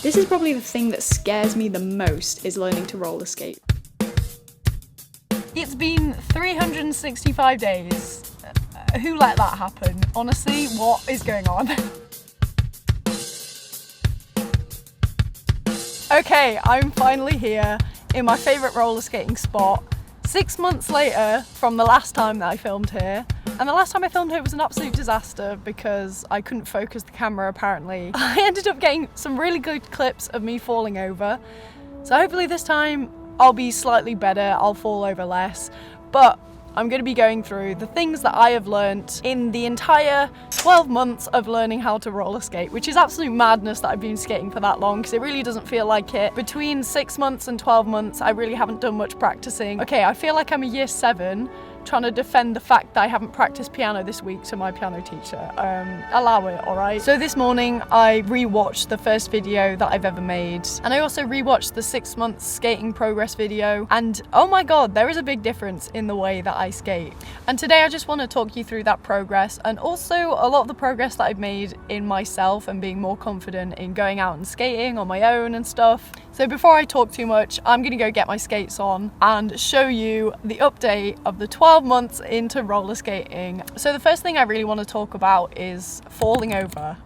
This is probably the thing that scares me the most, is learning to roller skate. It's been 365 days. Who let that happen? Honestly, what is going on? Okay, I'm finally here in my favourite roller skating spot, 6 months later from the last time that I filmed here. And the last time I filmed here was an absolute disaster because I couldn't focus the camera apparently. I ended up getting some really good clips of me falling over. So hopefully this time I'll be slightly better, I'll fall over less. But I'm going to be going through the things that I have learnt in the entire 12 months of learning how to roller skate, which is absolute madness that I've been skating for that long because it really doesn't feel like it. Between 6 months and 12 months, I really haven't done much practicing. Okay, I feel like I'm a year 7 trying to defend the fact that I haven't practiced piano this week to my piano teacher. Allow it, alright? So this morning I rewatched the first video that I've ever made, and I also rewatched the 6 months skating progress video, and oh my god, there is a big difference in the way that I skate. And today I just want to talk you through that progress, and also a lot of the progress that I've made in myself and being more confident in going out and skating on my own and stuff. So before I talk too much, I'm gonna go get my skates on and show you the update of the 12 months into roller skating. So the first thing I really want to talk about is falling over.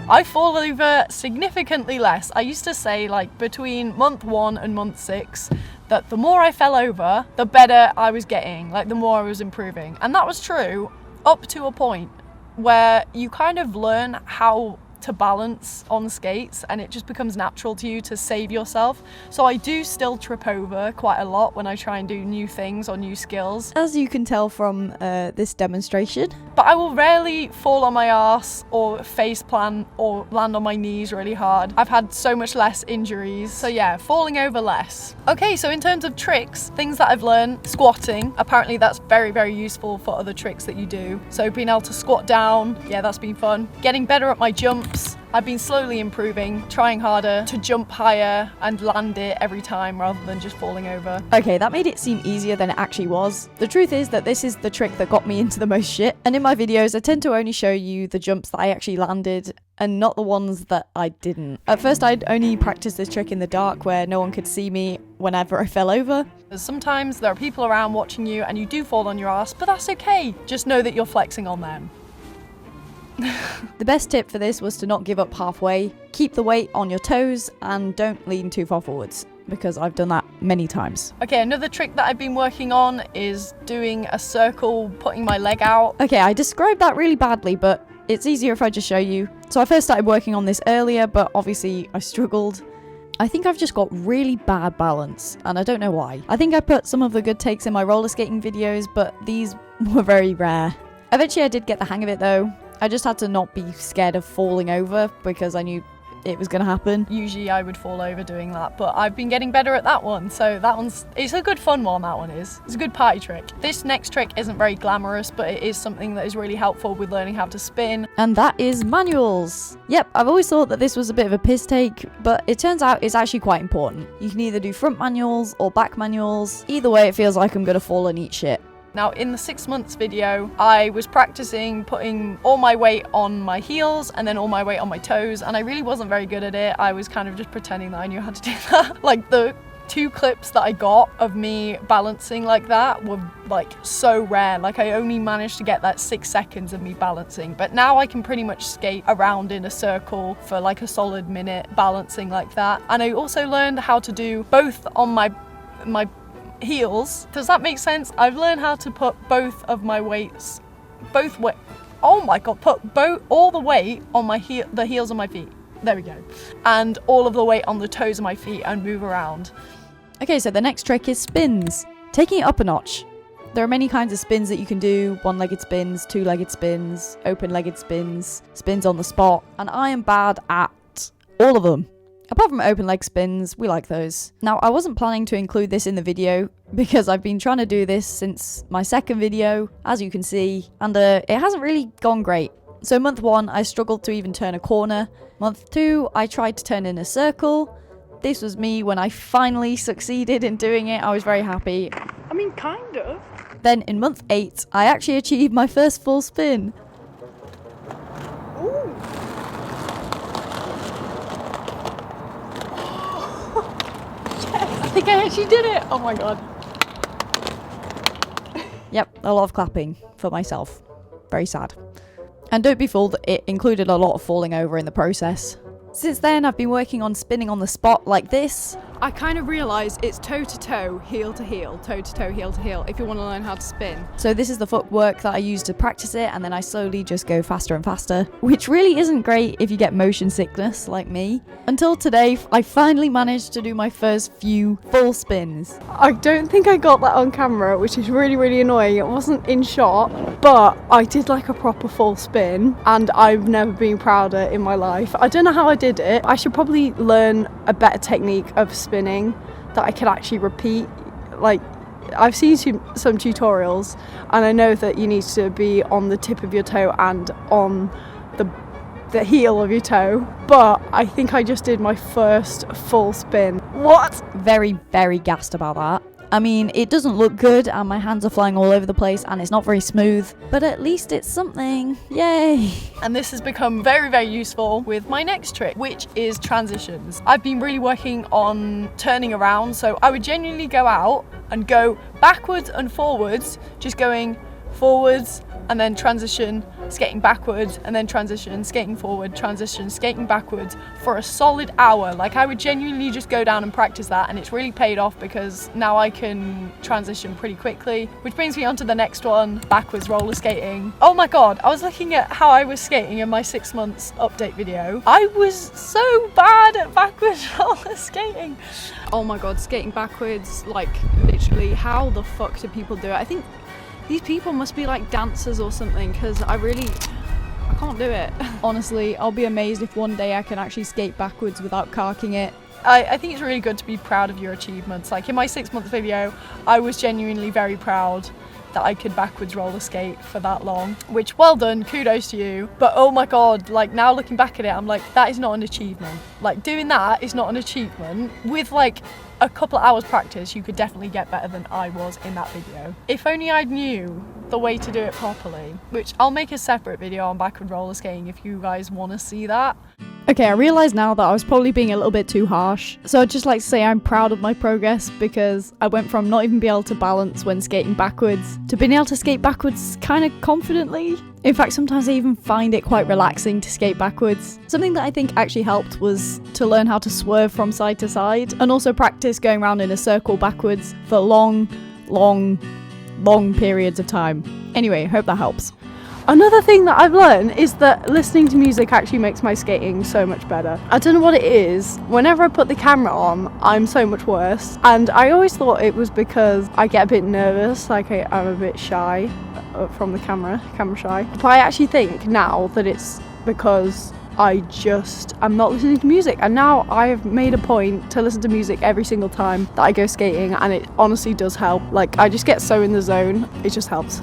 I fall over significantly less. I used to say like between month 1 and month 6 that the more I fell over, the better I was getting, like the more I was improving. And that was true up to a point where you kind of learn how to balance on skates and it just becomes natural to you to save yourself. So I do still trip over quite a lot when I try and do new things or new skills, as you can tell from this demonstration. But I will rarely fall on my ass or face plant or land on my knees really hard. I've had so much less injuries, so yeah, falling over less. Okay, so in terms of tricks, things that I've learned, squatting. Apparently that's very, very useful for other tricks that you do. So being able to squat down, yeah, that's been fun. Getting better at my jumps. I've been slowly improving, trying harder to jump higher and land it every time rather than just falling over. Okay, that made it seem easier than it actually was. The truth is that this is the trick that got me into the most shit, and in my videos I tend to only show you the jumps that I actually landed and not the ones that I didn't. At first I'd only practice this trick in the dark where no one could see me whenever I fell over. Sometimes there are people around watching you and you do fall on your ass, but that's okay. Just know that you're flexing on them. The best tip for this was to not give up halfway. Keep the weight on your toes and don't lean too far forwards, because I've done that many times. Okay, another trick that I've been working on is doing a circle, putting my leg out. Okay, I described that really badly, but it's easier if I just show you. So I first started working on this earlier, but obviously I struggled. I think I've just got really bad balance, and I don't know why. I think I put some of the good takes in my roller skating videos, but these were very rare. Eventually I did get the hang of it though. I just had to not be scared of falling over because I knew it was going to happen. Usually I would fall over doing that, but I've been getting better at that one. So it's a good fun one, that one is. It's a good party trick. This next trick isn't very glamorous, but it is something that is really helpful with learning how to spin. And that is manuals. Yep, I've always thought that this was a bit of a piss take, but it turns out it's actually quite important. You can either do front manuals or back manuals. Either way, it feels like I'm going to fall and eat shit. Now in the 6 months video, I was practicing putting all my weight on my heels and then all my weight on my toes, and I really wasn't very good at it. I was kind of just pretending that I knew how to do that. Like the 2 clips that I got of me balancing like that were like so rare. Like I only managed to get that 6 seconds of me balancing, but now I can pretty much skate around in a circle for like a solid minute balancing like that. And I also learned how to do both on my heels. Does that make sense? I've learned how to put both of my weights, oh my god, put all the weight on my the heels of my feet. There we go. And all of the weight on the toes of my feet and move around. Okay, so the next trick is spins. Taking it up a notch. There are many kinds of spins that you can do. One-legged spins, two-legged spins, open-legged spins, spins on the spot, and I am bad at all of them. Apart from open leg spins, we like those. Now, I wasn't planning to include this in the video because I've been trying to do this since my second video, as you can see, and it hasn't really gone great. So month 1, I struggled to even turn a corner. Month 2, I tried to turn in a circle. This was me when I finally succeeded in doing it. I was very happy. I mean, kind of. Then in month 8, I actually achieved my first full spin. I think I actually did it. Oh my god. Yep, a lot of clapping for myself. Very sad. And don't be fooled, it included a lot of falling over in the process. Since then, I've been working on spinning on the spot like this. I kind of realised it's toe to toe, heel to heel, toe to toe, heel to heel, if you want to learn how to spin. So this is the footwork that I use to practice it, and then I slowly just go faster and faster, which really isn't great if you get motion sickness like me. Until today, I finally managed to do my first few full spins. I don't think I got that on camera, which is really, really annoying. It wasn't in shot, but I did like a proper full spin, and I've never been prouder in my life. I don't know how I did it. I should probably learn a better technique of spinning that I can actually repeat. Like, I've seen some tutorials, and I know that you need to be on the tip of your toe and on the heel of your toe, but I think I just did my first full spin. What? Very, very gassed about that. I mean, it doesn't look good and my hands are flying all over the place and it's not very smooth, but at least it's something. Yay! And this has become very, very useful with my next trick, which is transitions. I've been really working on turning around, so I would genuinely go out and go backwards and forwards, just going forwards and then transition, skating backwards, and then transition, skating forward, transition, skating backwards for a solid hour. Like, I would genuinely just go down and practice that, and it's really paid off because now I can transition pretty quickly, which brings me on to the next one, backwards roller skating. Oh my god, I was looking at how I was skating in my 6 months update video. I was so bad at backwards roller skating. Oh my god, skating backwards, like, literally, how the fuck do people do it? I think these people must be like dancers or something, because I can't do it. Honestly, I'll be amazed if one day I can actually skate backwards without carking it. I think it's really good to be proud of your achievements. Like, in my 6 month video, I was genuinely very proud that I could backwards roller skate for that long, which, well done, kudos to you. But oh my god, like, now looking back at it, I'm like, that is not an achievement. Like, doing that is not an achievement. With like a couple of hours practice, you could definitely get better than I was in that video. If only I knew the way to do it properly, which I'll make a separate video on backward roller skating if you guys want to see that. Okay, I realise now that I was probably being a little bit too harsh, so I'd just like to say I'm proud of my progress because I went from not even being able to balance when skating backwards to being able to skate backwards kind of confidently. In fact, sometimes I even find it quite relaxing to skate backwards. Something that I think actually helped was to learn how to swerve from side to side and also practice going around in a circle backwards for long periods of time. Anyway, hope that helps. Another thing that I've learned is that listening to music actually makes my skating so much better. I don't know what it is. Whenever I put the camera on, I'm so much worse. And I always thought it was because I get a bit nervous, like I'm a bit shy from the camera shy. But I actually think now that it's because I'm not listening to music, and now I've made a point to listen to music every single time that I go skating, and it honestly does help. Like, I just get so in the zone, it just helps.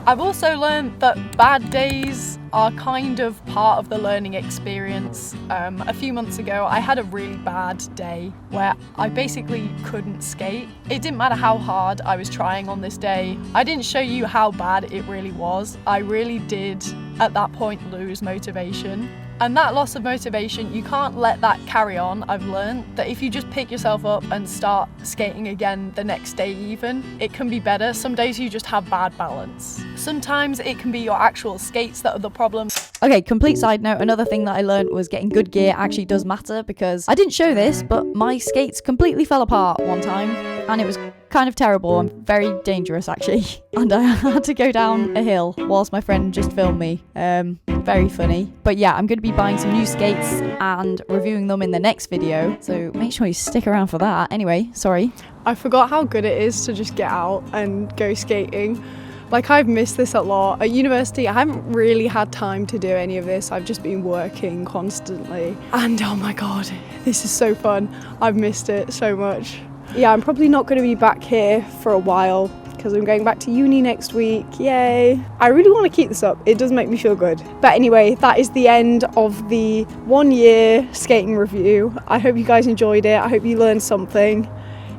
I've also learned that bad days are kind of part of the learning experience. A few months ago, I had a really bad day where I basically couldn't skate. It didn't matter how hard I was trying on this day. I didn't show you how bad it really was. I really did, at that point, lose motivation. And that loss of motivation, you can't let that carry on. I've learned that if you just pick yourself up and start skating again the next day even, it can be better. Some days you just have bad balance. Sometimes it can be your actual skates that are the problem. Okay, complete side note, another thing that I learned was getting good gear actually does matter, because I didn't show this, but my skates completely fell apart one time and it was kind of terrible and very dangerous actually. And I had to go down a hill whilst my friend just filmed me. Very funny. But yeah, I'm going to be buying some new skates and reviewing them in the next video, so make sure you stick around for that. Anyway, sorry. I forgot how good it is to just get out and go skating. Like, I've missed this a lot. At university, I haven't really had time to do any of this. I've just been working constantly. And oh my god, this is so fun. I've missed it so much. Yeah, I'm probably not going to be back here for a while because I'm going back to uni next week. Yay. I really want to keep this up. It does make me feel good. But anyway, that is the end of the 1 year skating review. I hope you guys enjoyed it. I hope you learned something.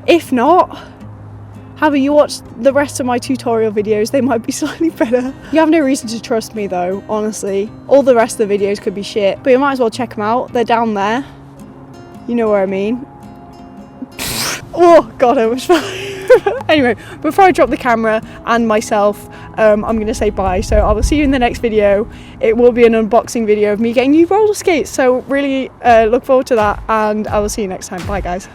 If not, However, you watch the rest of my tutorial videos, they might be slightly better. You have no reason to trust me though, honestly. All the rest of the videos could be shit, but you might as well check them out. They're down there. You know what I mean. Oh god, I was fine. Anyway, before I drop the camera and myself, I'm gonna say bye. So I will see you in the next video. It will be an unboxing video of me getting new roller skates, so really look forward to that, and I will see you next time. Bye guys.